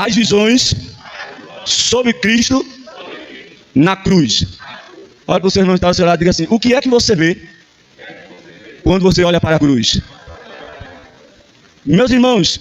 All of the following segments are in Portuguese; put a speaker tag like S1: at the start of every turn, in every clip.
S1: as visões sobre Cristo na cruz. Olha para o seu irmão que está ao seu lado e diga assim: o que é que você vê quando você olha para a cruz? Meus irmãos,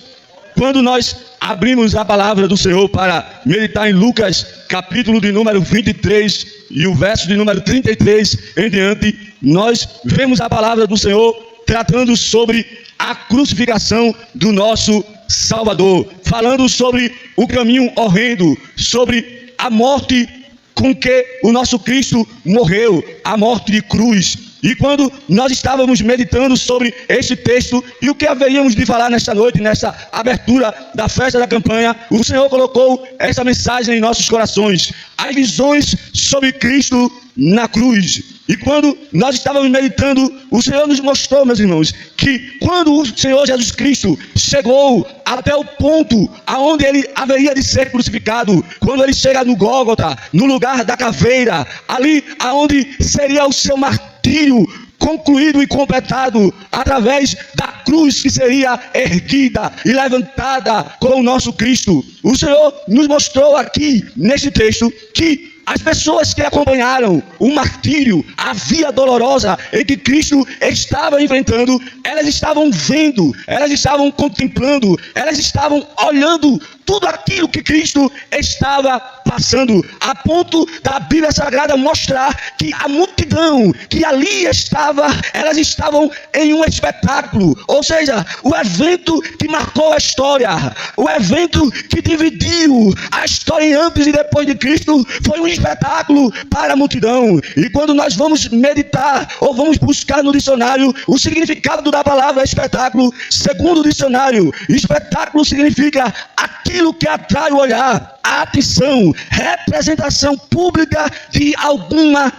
S1: quando nós abrimos a palavra do Senhor para meditar em Lucas, capítulo de número 23 e o verso de número 33 em diante, nós vemos a palavra do Senhor tratando sobre a crucificação do nosso Salvador, falando sobre o caminho horrendo, sobre a morte com que o nosso Cristo morreu, a morte de cruz. E quando nós estávamos meditando sobre este texto e o que haveríamos de falar nesta noite, nesta abertura da festa da campanha, o Senhor colocou essa mensagem em nossos corações: as visões sobre Cristo na cruz. E quando nós estávamos meditando, o Senhor nos mostrou, meus irmãos, que quando o Senhor Jesus Cristo chegou até o ponto aonde ele haveria de ser crucificado, quando ele chega no Gólgota, no lugar da caveira, ali aonde seria o seu martírio concluído e completado através da cruz que seria erguida e levantada com o nosso Cristo, o Senhor nos mostrou aqui neste texto que as pessoas que acompanharam o martírio, a via dolorosa em que Cristo estava enfrentando, elas estavam vendo, elas estavam contemplando, elas estavam olhando tudo aquilo que Cristo estava passando, a ponto da Bíblia Sagrada mostrar que a multidão que ali estava, elas estavam em um espetáculo, ou seja, o evento que marcou a história, o evento que dividiu a história antes e depois de Cristo, foi um espetáculo para a multidão. E quando nós vamos meditar ou vamos buscar no dicionário o significado da palavra espetáculo, segundo o dicionário, espetáculo significa aquilo que atrai o olhar, a atenção, representação pública de alguma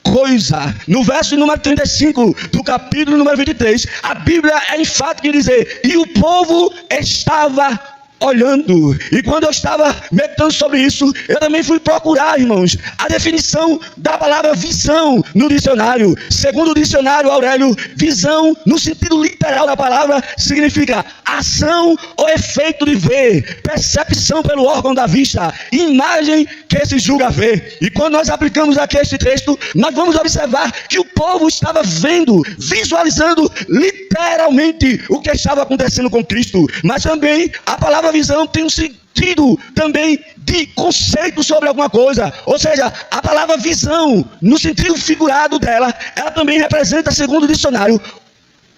S1: coisa. No verso número 35 do capítulo número 23, a Bíblia é enfática em dizer: e o povo estava olhando. E quando eu estava meditando sobre isso, eu também fui procurar, irmãos, a definição da palavra visão no dicionário. Segundo o dicionário Aurélio, visão, no sentido literal da palavra, significa ação ou efeito de ver, percepção pelo órgão da vista, imagem que se julga ver. E quando nós aplicamos aqui este texto, nós vamos observar que o povo estava vendo, visualizando literalmente o que estava acontecendo com Cristo. Mas também a palavra visão tem um sentido também de conceito sobre alguma coisa, ou seja, a palavra visão, no sentido figurado dela, ela também representa, segundo o dicionário,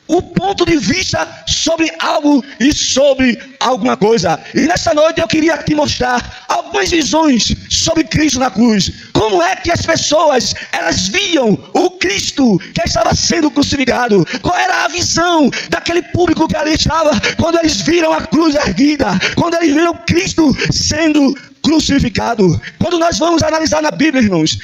S1: o ponto de vista sobre algo e sobre alguma coisa. E nesta noite eu queria te mostrar algumas visões sobre Cristo na cruz. Como é que as pessoas, elas viam o Cristo que estava sendo crucificado? Qual era a visão daquele público que ali estava quando eles viram a cruz erguida, quando eles viram Cristo sendo crucificado? Quando nós vamos analisar na Bíblia, irmãos,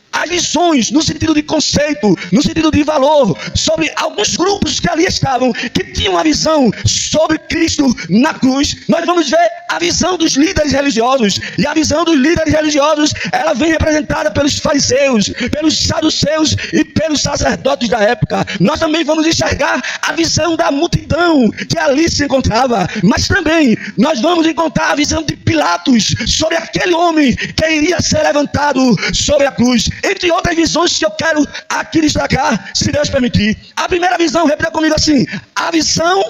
S1: as visões no sentido de conceito, no sentido de valor, sobre alguns grupos que ali estavam, que tinham uma visão sobre Cristo na cruz, nós vamos ver a visão dos líderes religiosos. E a visão dos líderes religiosos, ela vem representada pelos fariseus, pelos saduceus e pelos sacerdotes da época. Nós também vamos enxergar a visão da multidão que ali se encontrava, mas também nós vamos encontrar a visão de Pilatos sobre aquele homem que iria ser levantado sobre a cruz. Entre outras visões que eu quero aqui destacar, se Deus permitir. A primeira visão, repita comigo assim: a visão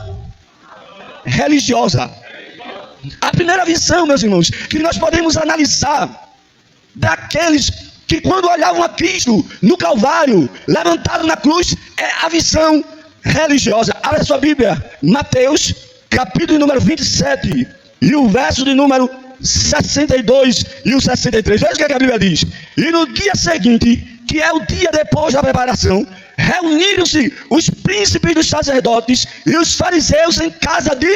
S1: religiosa. A primeira visão, meus irmãos, que nós podemos analisar daqueles que quando olhavam a Cristo no Calvário, levantado na cruz, é a visão religiosa. Abra sua Bíblia, Mateus, capítulo número 27, e o verso de número 62 e o 63. Veja o que a Bíblia diz: e no dia seguinte, que é o dia depois da preparação, reuniram-se os príncipes dos sacerdotes e os fariseus em casa de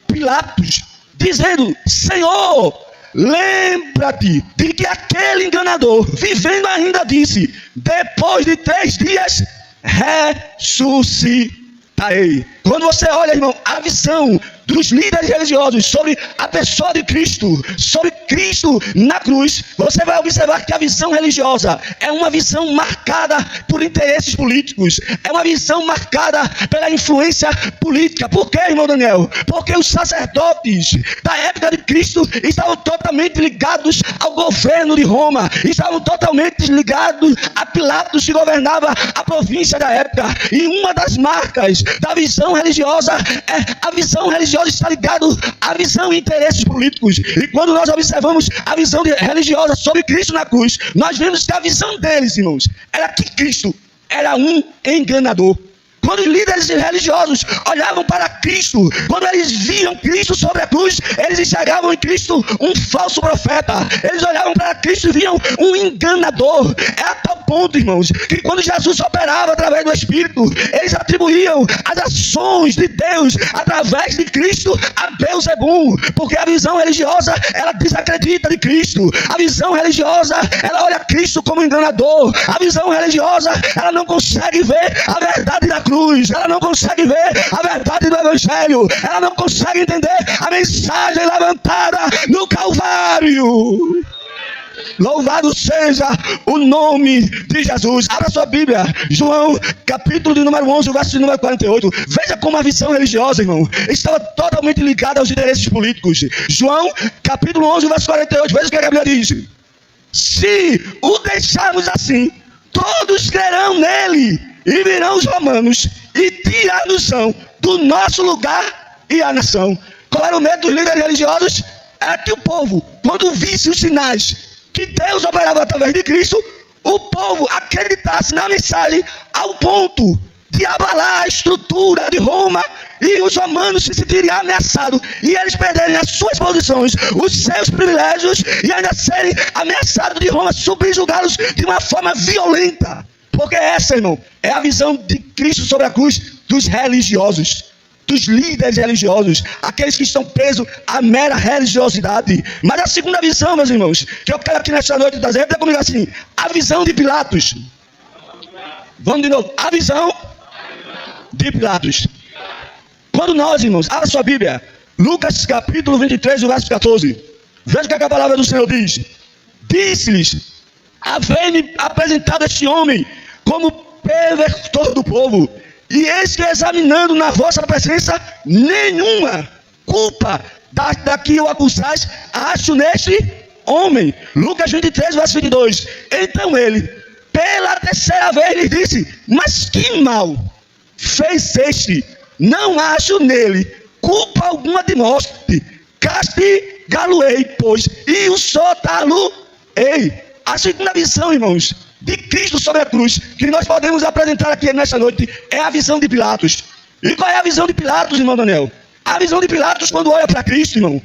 S1: Pilatos, dizendo: Senhor, lembra-te de que aquele enganador, vivendo ainda, disse: depois de 3 dias ressuscitarei. Quando você olha, irmão, a visão dos líderes religiosos sobre a pessoa de Cristo, sobre Cristo na cruz, você vai observar que a visão religiosa é uma visão marcada por interesses políticos, é uma visão marcada pela influência política. Por quê, irmão Daniel? Porque os sacerdotes da época de Cristo estavam totalmente ligados ao governo de Roma, estavam totalmente ligados a Pilatos, que governava a província da época. E uma das marcas da visão religiosa é a visão religiosa está ligado à visão e interesses políticos. E quando nós observamos a visão religiosa sobre Cristo na cruz, nós vemos que a visão deles, irmãos, era que Cristo era um enganador. Quando os líderes religiosos olhavam para Cristo, quando eles viam Cristo sobre a cruz, eles enxergavam em Cristo um falso profeta. Eles olhavam para Cristo e viam um enganador. É a tal ponto, irmãos, que quando Jesus operava através do Espírito, eles atribuíam as ações de Deus através de Cristo a Beelzebum, porque a visão religiosa, ela desacredita de Cristo. A visão religiosa, ela olha Cristo como enganador. A visão religiosa, ela não consegue ver a verdade da cruz. Ela não consegue ver a verdade do Evangelho. Ela não consegue entender a mensagem levantada no Calvário. Louvado seja o nome de Jesus. Abra sua Bíblia, João, capítulo de número 11, verso de número 48. Veja como a visão religiosa, irmão, estava totalmente ligada aos interesses políticos. João, capítulo 11, verso 48. Veja o que a Bíblia diz: se o deixarmos assim, todos crerão nele, e virão os romanos e tirar-nos-ão do nosso lugar e a nação. Qual era o medo dos líderes religiosos? Era que o povo, quando visse os sinais que Deus operava através de Cristo, o povo acreditasse na mensagem ao ponto de abalar a estrutura de Roma, e os romanos se sentirem ameaçados, e eles perderem as suas posições, os seus privilégios, e ainda serem ameaçados de Roma subjugá-los de uma forma violenta. Porque essa, irmão, é a visão de Cristo sobre a cruz dos religiosos, dos líderes religiosos, aqueles que estão presos à mera religiosidade. Mas a segunda visão, meus irmãos, que eu quero aqui nesta noite trazer, é comigo assim: a visão de Pilatos. Vamos de novo, a visão de Pilatos. Quando nós, irmãos, abra sua Bíblia, Lucas capítulo 23, verso 14. Veja o que a palavra do Senhor diz. Disse-lhes: havei-me apresentado este homem como pervertor do povo, e eis que, examinando na vossa presença, nenhuma culpa da que o acusais acho neste homem. Lucas 23, verso 22. Então ele, pela terceira vez, lhe disse: mas que mal fez este? Não acho nele culpa alguma de morte. Castigá-lo-ei, pois, e o soltá-lo-ei. A segunda visão, irmãos, de Cristo sobre a cruz, que nós podemos apresentar aqui nesta noite, é a visão de Pilatos. E qual é a visão de Pilatos, irmão Daniel? A visão de Pilatos, quando olha para Cristo, irmão,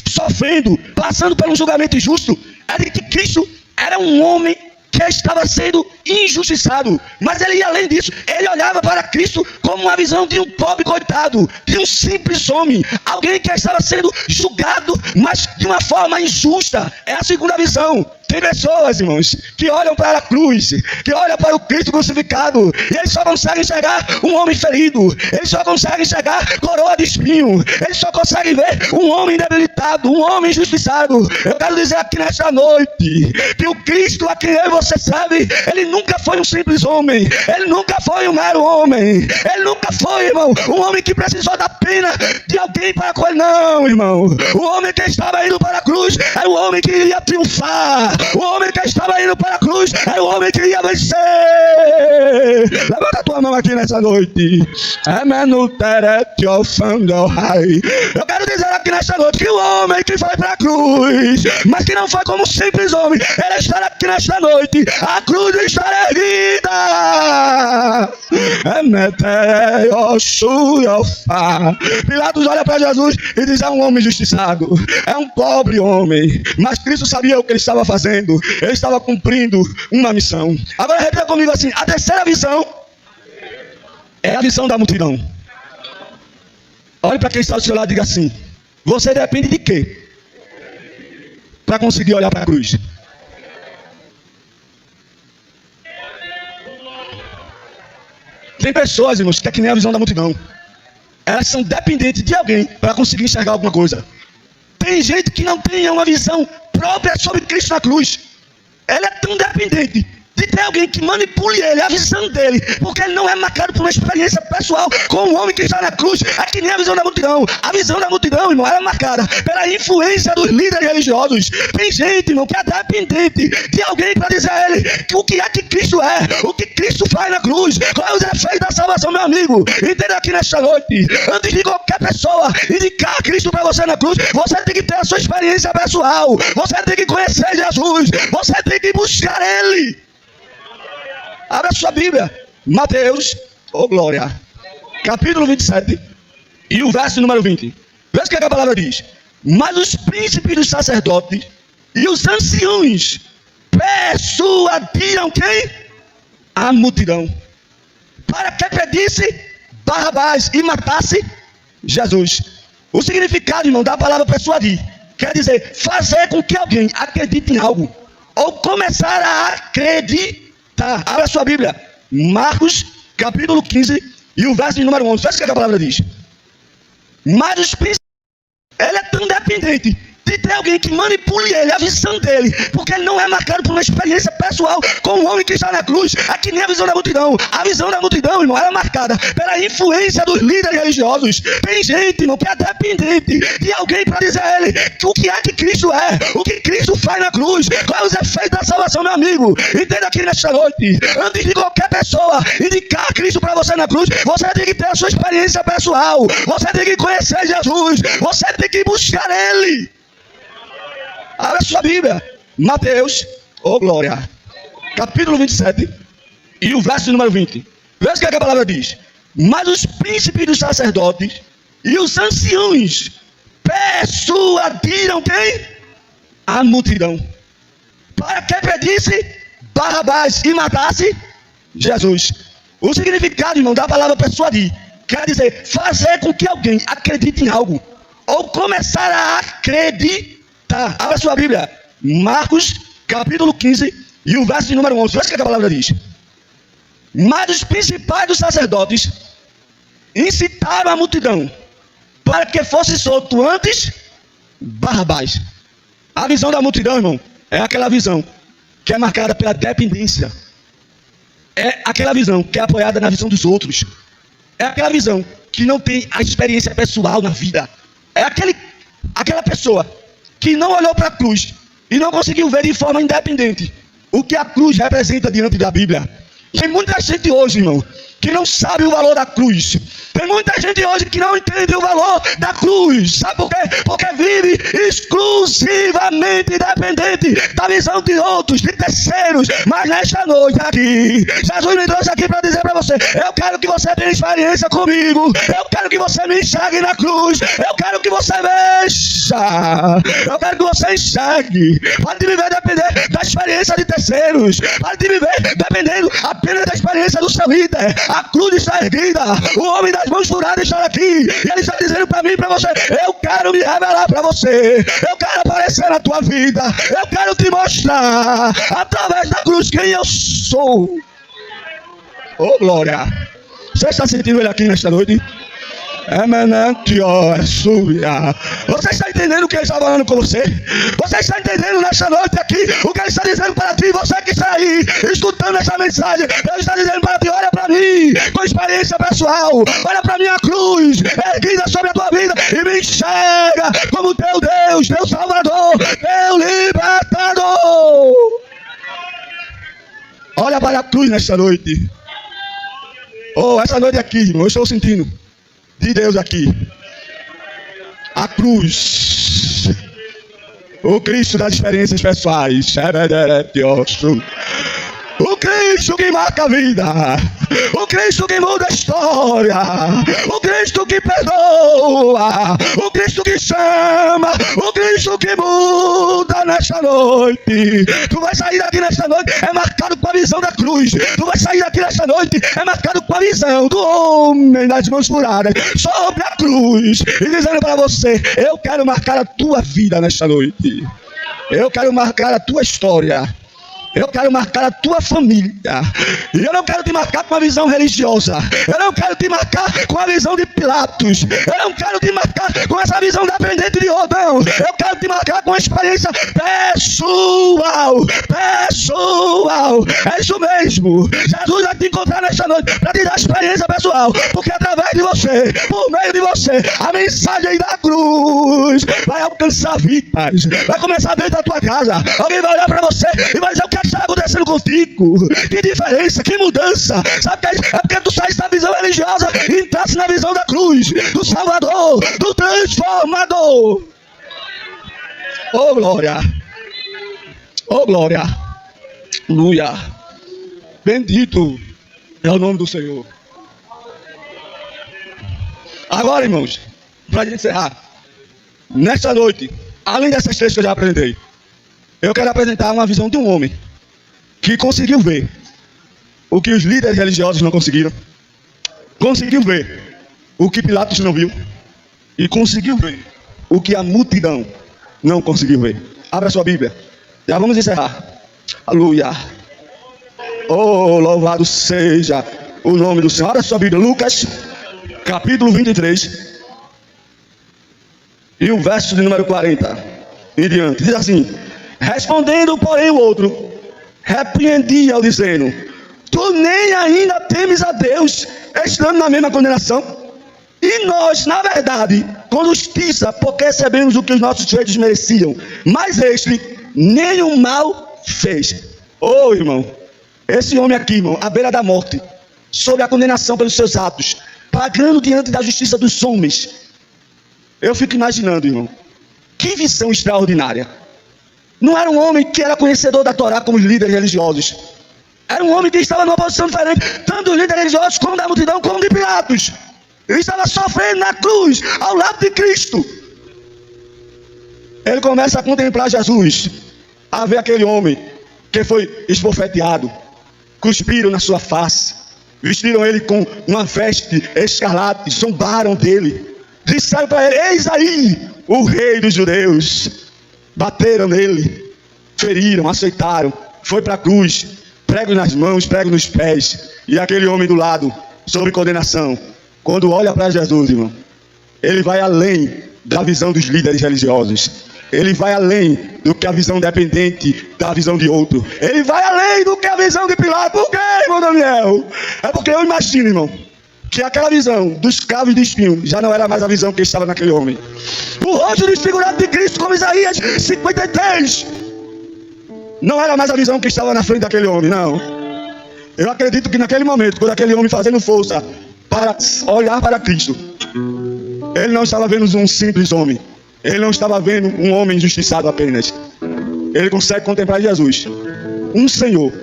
S1: sofrendo, passando por um julgamento injusto, é de que Cristo era um homem que estava sendo injustiçado. Mas ele ia além disso. Ele olhava para Cristo como uma visão de um pobre coitado, de um simples homem, alguém que estava sendo julgado, mas de uma forma injusta. É a segunda visão. Tem pessoas, irmãos, que olham para a cruz, que olham para o Cristo crucificado, e eles só conseguem enxergar um homem ferido, eles só conseguem enxergar coroa de espinho, eles só conseguem ver um homem debilitado, um homem injustiçado. Eu quero dizer aqui nesta noite, que o Cristo a quem eu e você serve, ele nunca foi um simples homem, ele nunca foi um mero homem, ele nunca foi, irmão, um homem que precisou da pena de alguém para com ele. Não, irmão, o homem que estava indo para a cruz era o homem que iria triunfar. O homem que estava indo para a cruz era o homem que ia vencer. Levanta a tua mão aqui nessa noite. Eu quero dizer aqui nesta noite que o homem que foi para a cruz, mas que não foi como um simples homem, ele está aqui nesta noite. A cruz está erguida. Pilatos olha para Jesus e diz: é um homem injustiçado, é um pobre homem. Mas Cristo sabia o que ele estava fazendo. Ele estava cumprindo uma missão. Agora repita comigo assim: a terceira visão é a visão da multidão. Olhe para quem está ao seu lado e diga assim: você depende de quê para conseguir olhar para a cruz? Tem pessoas, irmãos, que é que nem a visão da multidão. elas são dependentes de alguém para conseguir enxergar alguma coisa. Tem gente que não tem uma visão própria sobre Cristo na cruz. Ela é tão dependente de ter alguém que manipule ele, a visão dele, porque ele não é marcado por uma experiência pessoal com o homem que está na cruz. É que nem a visão da multidão. A visão da multidão, irmão, ela é marcada pela influência dos líderes religiosos. Tem gente, irmão, que é dependente de alguém para dizer a ele o que é que Cristo é, o que Cristo faz na cruz, qual é os efeitos da salvação, meu amigo. Entenda aqui nesta noite, antes de qualquer pessoa indicar Cristo para você na cruz, você tem que ter a sua experiência pessoal, você tem que conhecer Jesus, você tem que buscar Ele. Abra sua Bíblia, Mateus, glória, capítulo 27 e o verso número 20. Veja o que a palavra diz. Mas os príncipes dos sacerdotes e os anciões persuadiram quem? A multidão, para que pedisse Barrabás e matasse Jesus. O significado, irmão, da palavra persuadir quer dizer fazer com que alguém acredite em algo, ou começar a acreditar. Abra sua Bíblia, Marcos, capítulo 15 e o verso número 11. Veja o que a palavra diz. Mas os príncipes, ele é tão dependente de ter alguém que manipule ele, a visão dele, porque ele não é marcado por uma experiência pessoal com o homem que está na cruz. É que nem a visão da multidão. A visão da multidão, irmão, ela é marcada pela influência dos líderes religiosos. Tem gente, irmão, que é dependente de alguém para dizer a ele o que é que Cristo é, o que Cristo faz na cruz, qual é os efeitos da salvação, meu amigo. Entenda aqui nesta noite, antes de qualquer pessoa indicar Cristo para você na cruz, você tem que ter a sua experiência pessoal, você tem que conhecer Jesus, você tem que buscar Ele. Abra sua Bíblia, Mateus, glória, capítulo 27 e o verso número 20. Veja o que a palavra diz. Mas os príncipes dos sacerdotes e os anciões persuadiram quem? A multidão, para que pedisse Barrabás e matasse Jesus. O significado, irmão, da palavra persuadir quer dizer fazer com que alguém acredite em algo, ou começar a acreditar. Abra sua Bíblia, Marcos, capítulo 15 e o verso número 11. Veja o que a palavra diz. Mas os principais dos sacerdotes incitaram a multidão para que fosse solto antes Barrabás. A visão da multidão, irmão, é aquela visão que é marcada pela dependência. É aquela visão que é apoiada na visão dos outros. É aquela visão que não tem a experiência pessoal na vida. É aquela pessoa que não olhou para a cruz e não conseguiu ver de forma independente o que a cruz representa diante da Bíblia. Tem muita gente hoje, irmão, que não sabe o valor da cruz. Tem muita gente hoje que não entende o valor da cruz. Sabe por quê? Porque vive exclusivamente dependente da visão de outros, de terceiros. Mas nesta noite aqui, Jesus me trouxe aqui para dizer para você: eu quero que você tenha experiência comigo. Eu quero que você me enxergue na cruz. Eu quero que você veja. Eu quero que você enxergue. Pode viver depender da experiência de terceiros. Pode viver dependendo apenas da experiência do seu líder. A cruz está erguida, o homem das mãos furadas está aqui, e ele está dizendo para mim e para você: eu quero me revelar para você, eu quero aparecer na tua vida, eu quero te mostrar através da cruz quem eu sou. Glória. Você está sentindo ele aqui nesta noite? Você está entendendo o que ele está falando com você? Você está entendendo nesta noite aqui o que ele está dizendo para ti? Você que está aí escutando essa mensagem, ele está dizendo para ti: olha para mim com experiência pessoal, olha para minha cruz erguida sobre a tua vida e me enxerga como teu Deus, teu Salvador, teu Libertador. Olha para a cruz nesta noite. Essa noite aqui, irmão, eu estou sentindo de Deus aqui. A cruz, o Cristo das experiências pessoais, o Cristo que marca a vida, o Cristo que muda a história, o Cristo que perdoa, o Cristo que chama, o Cristo que muda nesta noite. Tu vai sair daqui nesta noite marcado com a visão da cruz. Tu vai sair daqui nesta noite marcado com a visão do homem das mãos furadas sobre a cruz, e dizendo para você: eu quero marcar a tua vida nesta noite. Eu quero marcar a tua história. Eu quero marcar a tua família. E eu não quero te marcar com a visão religiosa. Eu não quero te marcar com a visão de Pilatos. Eu não quero te marcar com essa visão dependente de Rodão. Eu quero te marcar com a experiência pessoal. Pessoal. É isso mesmo. Jesus vai te encontrar nesta noite para te dar experiência pessoal. Porque através de você, por meio de você, a mensagem da cruz vai alcançar vidas. Vai começar dentro da tua casa. Alguém vai olhar para você e vai dizer: o que está acontecendo contigo? Que diferença, que mudança. Sabe o que é? É porque tu saísse da visão religiosa e entrasse na visão da cruz, do Salvador, do Transformador. Oh glória. Oh glória. Aleluia. Bendito é o nome do Senhor. Agora, irmãos, para a gente encerrar, nesta noite, além dessas três que eu já apresentei, eu quero apresentar uma visão de um homem que conseguiu ver o que os líderes religiosos não conseguiram, conseguiu ver o que Pilatos não viu e conseguiu ver o que a multidão não conseguiu ver. Abra sua Bíblia, já vamos encerrar. Aleluia. Oh, louvado seja o nome do Senhor. Abra sua Bíblia, Lucas capítulo 23 e o verso de número 40 em diante. Diz assim: respondendo, porém, o outro repreendia-o, dizendo: tu nem ainda temes a Deus, estando na mesma condenação? E nós, na verdade, com justiça, porque recebemos o que os nossos feitos mereciam, mas este nenhum mal fez. Oh, irmão, esse homem aqui, irmão, à beira da morte, sob a condenação pelos seus atos, pagando diante da justiça dos homens. Eu fico imaginando, irmão, que visão extraordinária. Não era um homem que era conhecedor da Torá como os líderes religiosos. Era um homem que estava numa posição diferente, tanto dos líderes religiosos como da multidão, como de Pilatos. Ele estava sofrendo na cruz, ao lado de Cristo. Ele começa a contemplar Jesus, a ver aquele homem que foi esbofeteado, cuspiram na sua face, vestiram ele com uma veste escarlate, zombaram dele, disseram para ele: eis aí o rei dos judeus. Bateram nele, feriram, açoitaram, foi para a cruz, prego nas mãos, prego nos pés. E aquele homem do lado, sob condenação, quando olha para Jesus, irmão, ele vai além da visão dos líderes religiosos. Ele vai além do que a visão dependente da visão de outro. Ele vai além do que a visão de Pilatos. Por quê, irmão Daniel? É porque eu imagino, irmão, que aquela visão dos cravos de espinho já não era mais a visão que estava naquele homem. O rosto desfigurado de Cristo, como Isaías 53, não era mais a visão que estava na frente daquele homem, não. Eu acredito que naquele momento, quando aquele homem fazendo força para olhar para Cristo, ele não estava vendo um simples homem. Ele não estava vendo um homem injustiçado apenas. Ele consegue contemplar Jesus, um Senhor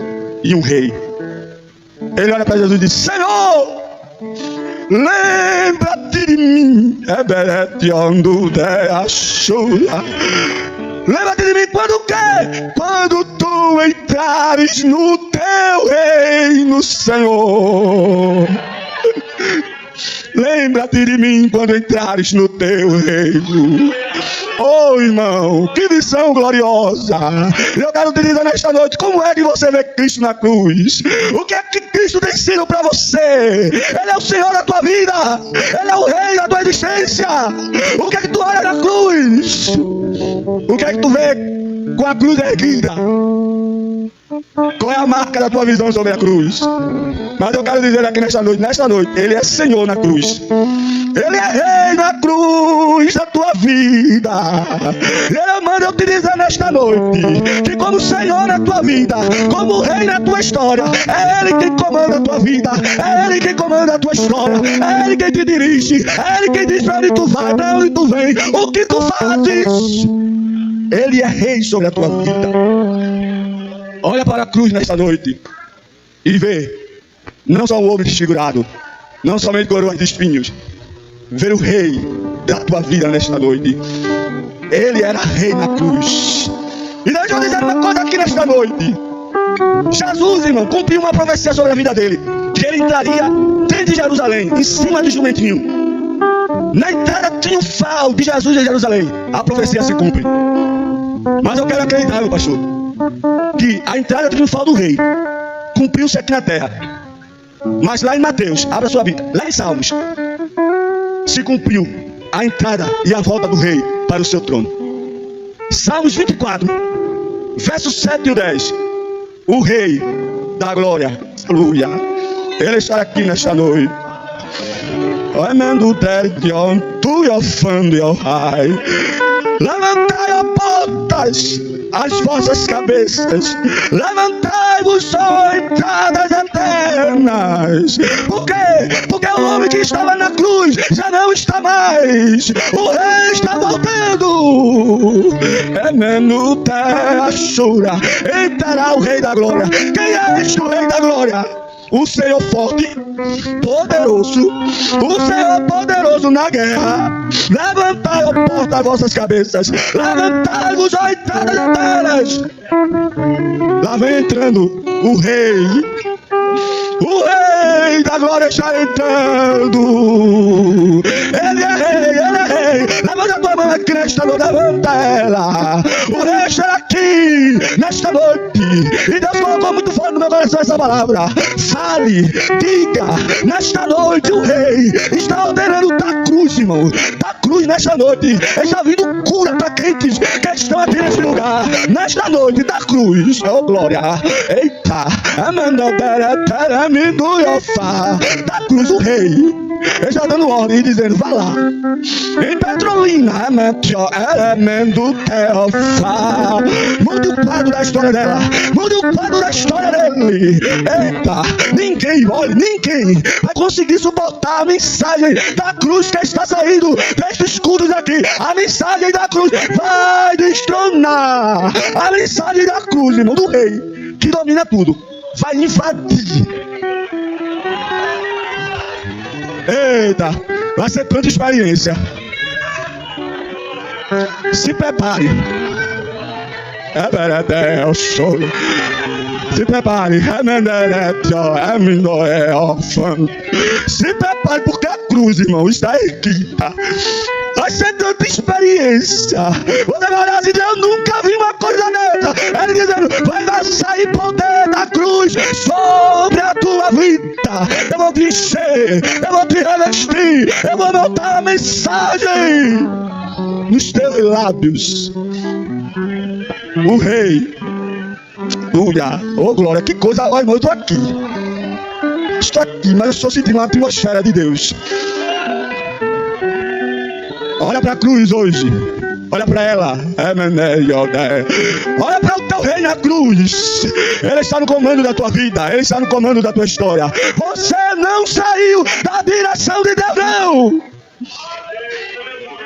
S1: e um Rei. Ele olha para Jesus e diz: Senhor, lembra-te de mim. Lembra-te de mim quando o quê? Quando tu entrares no teu reino, Senhor. Lembra-te de mim quando entrares no teu reino. Oh, irmão, que visão gloriosa. Eu quero te dizer nesta noite, como é que você vê Cristo na cruz? O que é que Cristo tem sido para você? Ele é o Senhor da tua vida. Ele é o Rei da tua existência. O que é que tu olha na cruz? O que é que tu vê com a cruz erguida? Qual é a marca da tua visão sobre a cruz? Mas eu quero dizer aqui nesta noite, Ele é Senhor na cruz. Ele é Rei na cruz da tua vida. Ele manda eu te dizer nesta noite que como Senhor na tua vida, como Rei na tua história, é Ele quem comanda a tua vida, é Ele quem comanda a tua história, é Ele quem te dirige, é Ele quem diz para onde tu vai, para onde tu vem, o que tu fazes. Ele é Rei sobre a tua vida. Olha para a cruz nesta noite e vê não só o homem desfigurado, não somente coroas de espinhos, ver o Rei da tua vida nesta noite. Ele era Rei na cruz. E deixa eu dizer uma coisa aqui nesta noite. Jesus, irmão, cumpriu uma profecia sobre a vida dele, que ele entraria dentro de Jerusalém, em cima do jumentinho. Na entrada triunfal de Jesus em Jerusalém, a profecia se cumpre. Mas eu quero acreditar, meu pastor, que a entrada triunfal do rei cumpriu-se aqui na terra. Mas lá em Mateus, abra sua Bíblia, lá em Salmos, se cumpriu a entrada e a volta do rei para o seu trono. Salmos 24, versos 7 e 10. O rei da glória, aleluia, ele está aqui nesta noite. Levantai, ó portas, as vossas cabeças, levantai-vos, ó entradas eternas. Por quê? Porque o homem que estava na cruz já não está mais. O rei está voltando. Entrará o rei da glória. Quem é este o rei da glória? O Senhor forte, poderoso, o Senhor poderoso na guerra. Levantai, ó porta, as vossas cabeças, levantai-vos, ó entradas eternas. Lá vem entrando o rei da glória está entrando. Ele é rei. Levanta a tua mão aqui nesta noite, levanta ela. O rei está aqui nesta noite. E Deus colocou muito forte no meu coração essa palavra. Fale, diga, nesta noite o rei está ordenando da cruz, irmão. Da cruz nesta noite. Ele está vindo cura para crentes que estão aqui neste lugar. Nesta noite da cruz, oh glória. Eita, da cruz o rei, ele está dando ordem e dizendo, vá lá em Petrolina, mude o quadro da história dela, mude o quadro da história dele. Eita, ninguém vai conseguir suportar a mensagem da cruz que está saindo destes escudos aqui. A mensagem da cruz vai destronar. A mensagem da cruz, irmão, do rei que domina tudo, vai invadir. Eita, vai ser tanta experiência. Se prepare. Se prepare. Se prepare, porque a cruz, irmão, está aqui. Vai ser tanta experiência. Você vai olhar assim, eu nunca vi uma coisa dessa. Ele dizendo, vai sair poder da cruz sobre a tua vida. Eu vou te encher, eu vou te revestir, eu vou botar a mensagem nos teus lábios. O rei, aleluia, oh glória, que coisa, olha irmão, eu estou aqui, mas eu estou sentindo uma atmosfera de Deus. Olha para a cruz hoje, olha para ela, olha para o teu rei na cruz. Ele está no comando da tua vida, ele está no comando da tua história. Você não saiu da direção de Deus, não.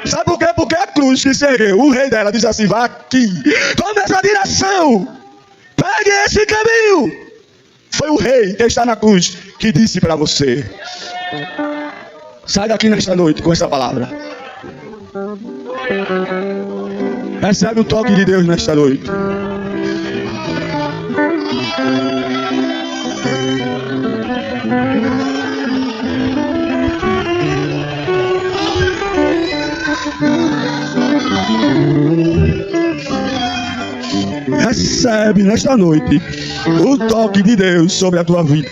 S1: Sabe por quê? Porque a cruz que se ergueu, o rei dela diz assim, vá aqui, toma essa direção, pegue esse caminho. Foi o rei que está na cruz que disse para você, sai daqui nesta noite com essa palavra. Recebe o toque de Deus nesta noite. Recebe nesta noite o toque de Deus sobre a tua vida.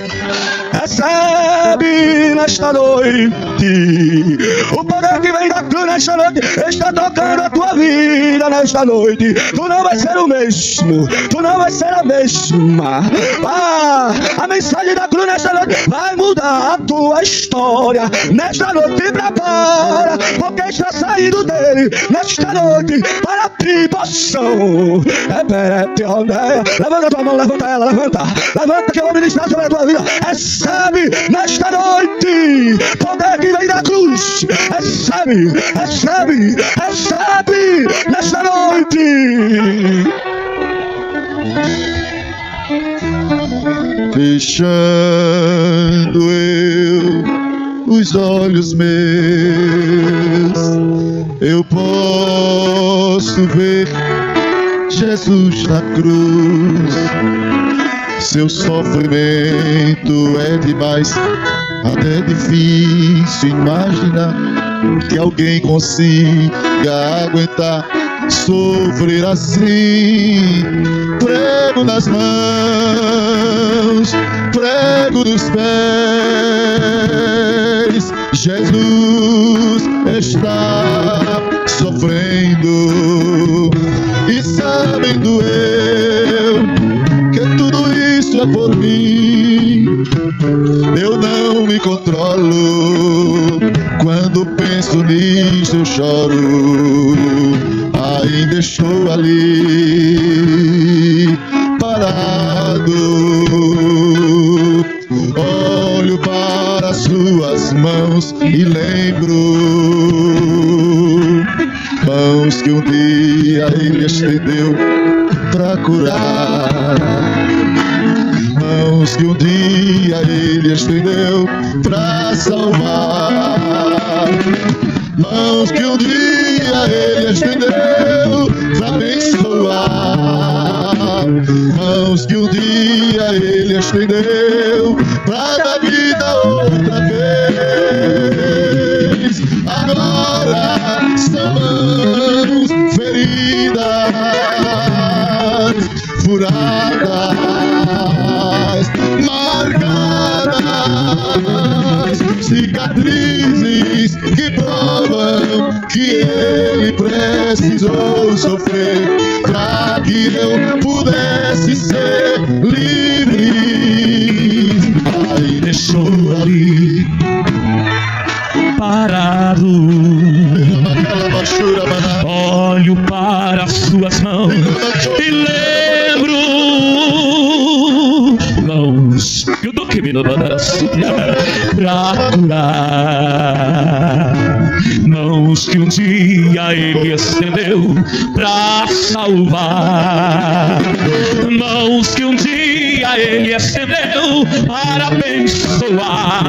S1: Recebe nesta noite o poder que vem da cruz nesta noite. Está tocando a tua vida nesta noite. Tu não vai ser o mesmo, tu não vai ser a mesma. A mensagem da cruz nesta noite vai mudar a tua história. Nesta noite te prepara, porque está saindo dele nesta noite para tribulação. Levanta a tua mão, levanta ela, levanta que eu vou ministrar sobre a tua vida. Recebe nesta noite poder que vem da cruz. Recebe nesta noite. Fechando eu os olhos meus, eu posso ver Jesus na cruz. Seu sofrimento é demais, até difícil imaginar que alguém consiga aguentar
S2: sofrer assim. Prego nas mãos, prego nos pés, Jesus está sofrendo. E sabendo eu que tudo isso é por mim, eu não me controlo. Quando penso nisso eu choro. Ainda estou ali parado, olho para suas mãos e lembro, mãos que um dia ele estendeu pra curar, mãos que um dia ele estendeu pra salvar, mãos que um dia ele estendeu pra abençoar, mãos que um dia ele estendeu pra dar vida outra vez. Agora são mãos feridas, furadas, marcadas, cicatrizes que provam que ele precisou sofrer para que eu pudesse ser livre. Aí deixou ali parado, olho para suas mãos e lembro, mãos que eu tô querendo pra curar, mãos que um dia ele estendeu pra salvar, mãos que um dia ele estendeu para abençoar,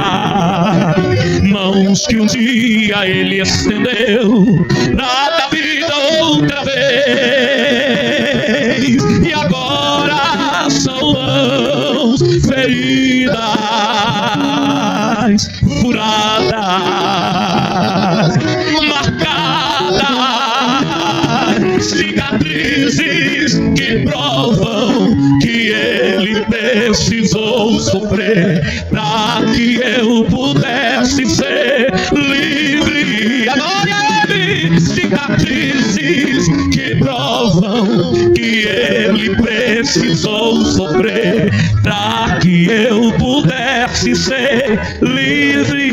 S2: mãos que um dia ele estendeu pra dar vida outra vez. E agora são mãos feridas, furadas, marcadas, cicatrizes que provam que ele precisou sofrer para que eu pudesse ser livre. Agora ele, cicatrizes que provam que ele precisou sofrer para que eu pudesse ser livre.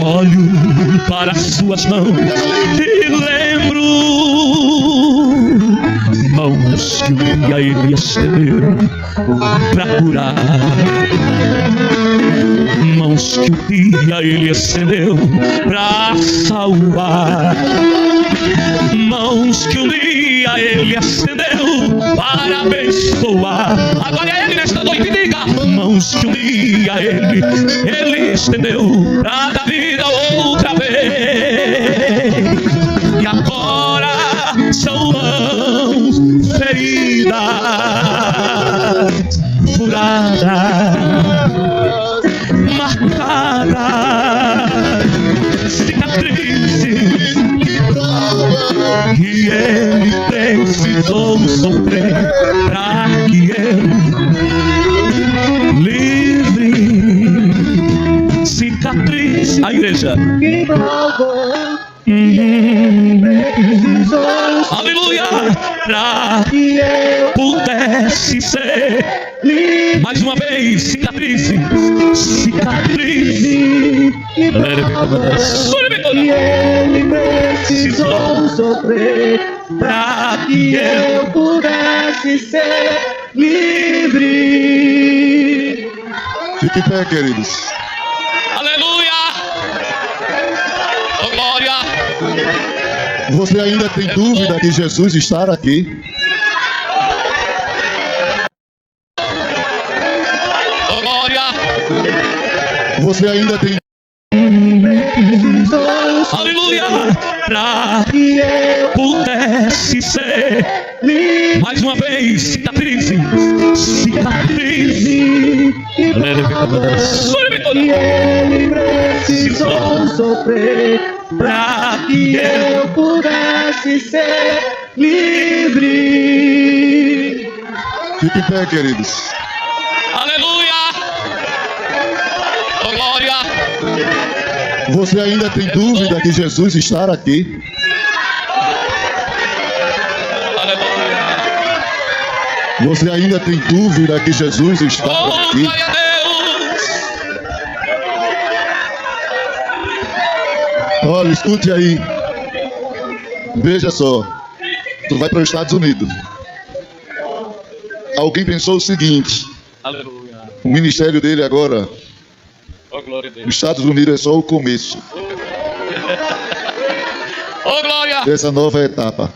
S2: Olho para suas mãos e lembro, mãos que um dia ele estendeu pra curar, mãos que um dia ele estendeu pra salvar, mãos que um dia ele estendeu para abençoar. Agora é ele nesta noite, diga, mãos que um dia ele estendeu pra dar vida outra vez. E agora são mãos feridas, furadas, marcadas, cicatrizes que ele precisou sofrer para que eu livre. Cicatriz, a igreja. Aleluia, para que eu pudesse ser mais uma vez, cicatrizes, cicatrizes que ele precisou sofrer para que eu pudesse ser livre. Fique em pé, queridos.
S1: Aleluia, oh, glória.
S2: Você ainda tem dúvida que Jesus está aqui?
S1: Oh, glória.
S2: Você ainda tem Aleluia! Pra que eu pudesse ser mais uma vez cicatriz.
S3: E ele precisou sofrer pra que eu pudesse ser livre.
S4: Fique em pé, queridos.
S2: Aleluia! Oh, glória!
S4: Você ainda tem dúvida que Jesus está aqui?
S2: Aleluia!
S4: Você ainda tem dúvida que Jesus está
S2: Oh,
S4: aqui?
S2: glória a Deus!
S4: Olha, escute aí. Veja só. Tu vai para os Estados Unidos. Alguém pensou o seguinte:
S2: Aleluia!
S4: o ministério dele agora,
S2: Oh, glória a Deus!
S4: os Estados Unidos é só o começo
S2: Oh, glória!
S4: dessa nova etapa.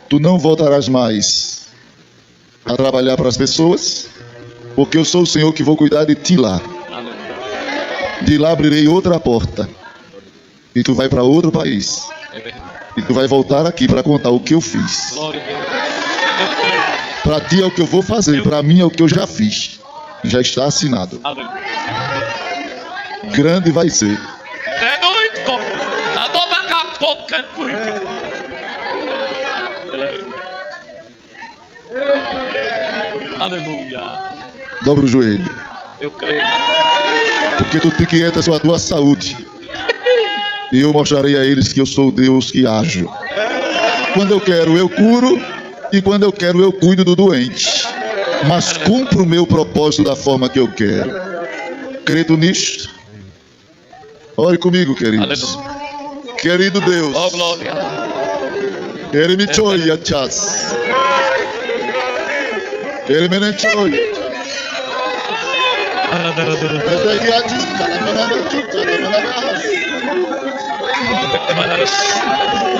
S4: Tu não voltarás mais a trabalhar para as pessoas, porque eu sou o Senhor que vou cuidar de ti lá. De lá abrirei outra porta. E tu vai para outro país.
S2: É verdade.
S4: E tu vai voltar aqui para contar o que eu fiz.
S2: Glória a Deus!
S4: Para ti é o que eu vou fazer, para mim é o que eu já fiz. Já está assinado.
S2: Aleluia!
S4: Grande vai ser.
S2: É doido, como? A dona Capoca foi. Aleluia!
S4: Dobra o joelho.
S2: Eu creio.
S4: Porque tu te quietas com a tua saúde. E eu mostrarei a eles que eu sou o Deus que ajo. Quando eu quero, eu curo. E quando eu quero, eu cuido do doente. Mas cumpro o meu propósito da forma que eu quero. Credo nisto? Ore comigo, queridos.
S2: Aleluia!
S4: Querido Deus,
S2: Oh, glória!
S4: Ele me choia, chas. Ele me nem choia.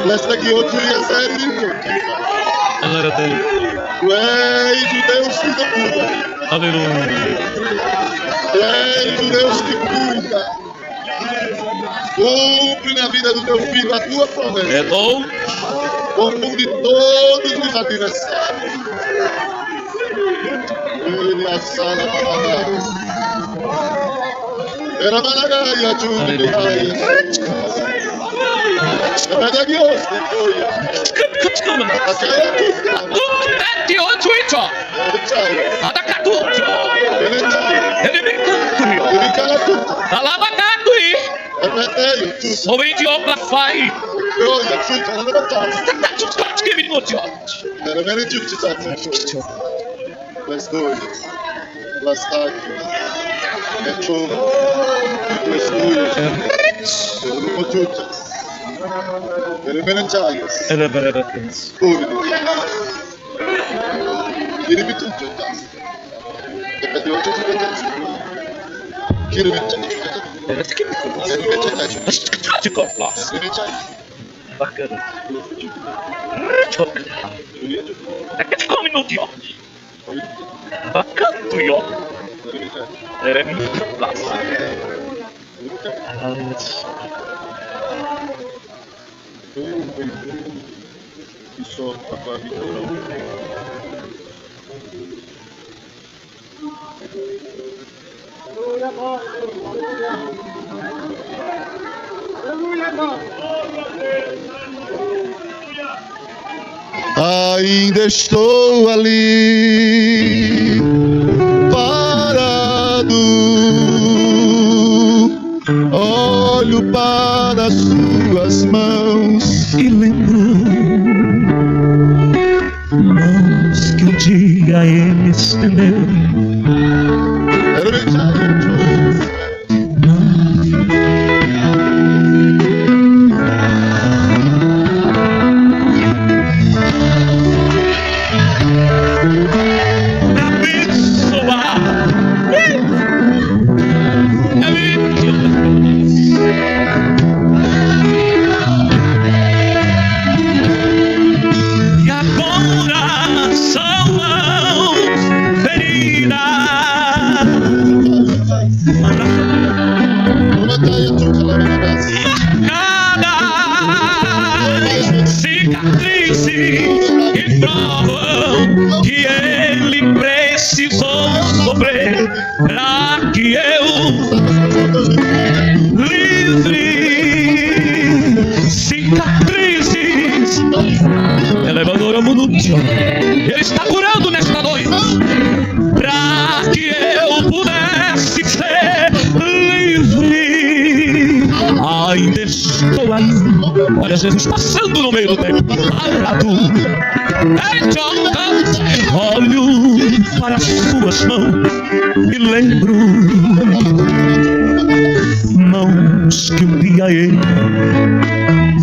S4: Lesta que outro ia ser lindo. Tu és o Deus que cuida.
S2: Aleluia!
S4: Tu és o Deus que cuida. Cumpre na vida do teu filho a tua
S2: É
S4: promessa.
S2: bom?
S4: Confunde todos os adversários. Ele assala para era Malagaia, Juliaia. É Deus,
S2: Bacana. Aquele come no dia. Bacana, tu ó. Era muito laço.
S4: Ainda estou ali, parado, olho para suas mãos
S2: E lembro mãos que um dia ele estendeu. E agora são mãos feridas cicatrizes que provam que ele precisou sofrer para que eu livre. Cicatrizes, elevador ao mundo. Ele está curando nesta noite para que eu pudesse ser livre. Ainda estou aí. Olha Jesus passando no meio do tempo, parado. Olho para as suas mãos e lembro mãos que um dia ele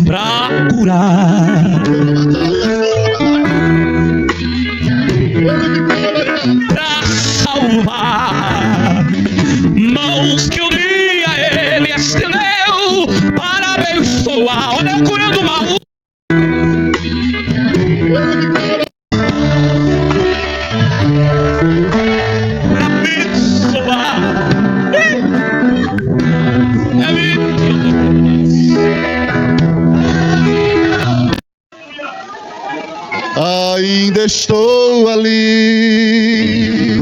S2: pra curar, pra salvar, mãos que um dia ele estendeu para abençoar. Olha, curando o mal. Para abençoar.
S4: Ainda estou ali,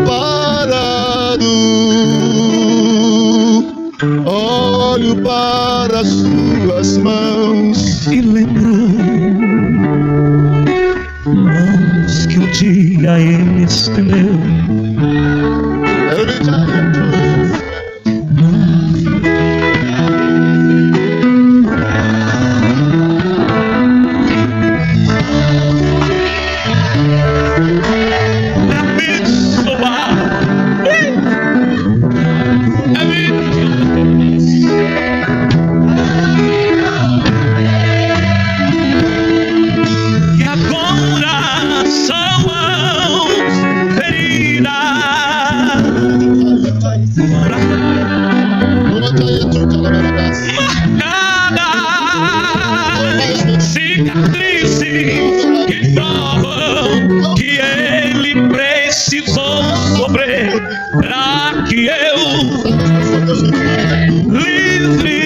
S4: parado, olho para as suas mãos
S2: E lembro mãos que um dia ele estendeu pra abençoar. E agora são mãos feridas, marcadas, cicatrizes que provam que ele precisou sofrer para que eu livre.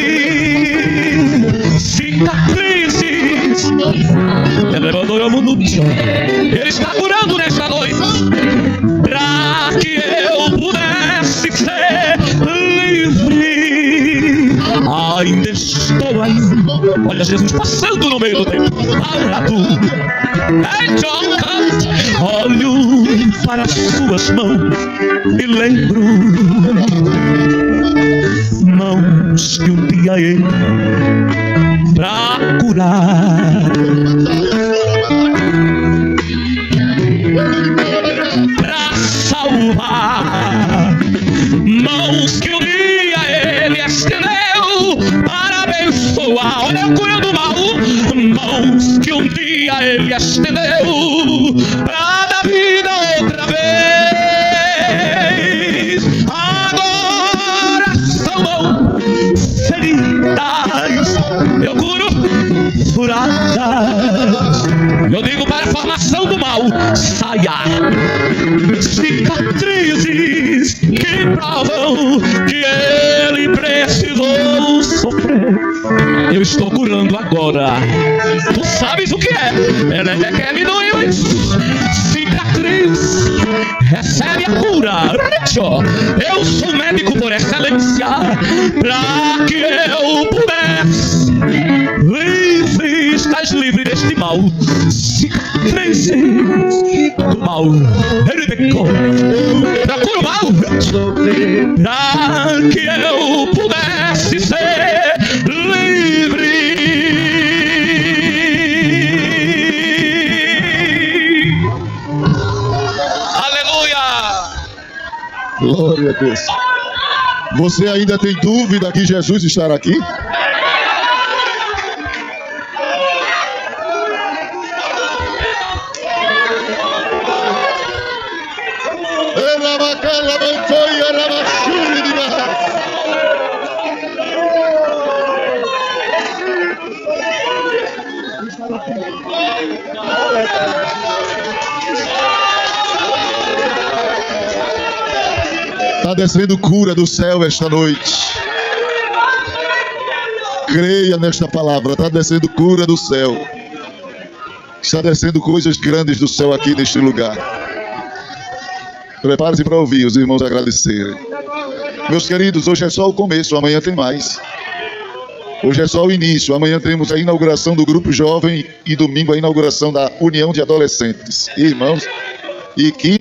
S2: Cicatrizes, elevador ao mundo. Ele está curando nesta noite para que eu pudesse ser livre. Ainda estou aí. Olha Jesus passando no meio do tempo, parado. Olho para as suas mãos e lembro mãos que um dia ele pra curar, pra salvar, mãos que um dia ele estendeu para abençoar. Olha, curando o mal, mãos que um dia ele estendeu para dar vida outra vez. Agora são mãos feridas, eu curo furadas. Eu digo para a formação do mal, saia. Cicatrizes que provam que ele precisou sofrer. Eu estou curando agora. Tu sabes o que é? Ele quer me doer. Cicatriz, recebe a cura. Eu sou médico por excelência, para que eu pudesse livre. Estás livre deste mal. Cicatrizes do mal. Ele pecou. Procura o mal, para que eu pudesse ser livre. Aleluia!
S4: Glória a Deus. Você ainda tem dúvida que Jesus estará aqui? Está descendo cura do céu esta noite. Creia nesta palavra. Está descendo cura do céu. Está descendo coisas grandes do céu aqui neste lugar. Prepare-se para ouvir os irmãos agradecerem. Meus queridos, hoje é só o começo, amanhã tem mais. Hoje é só o início, amanhã temos a inauguração do grupo jovem e domingo a inauguração da União de Adolescentes. Irmãos, e que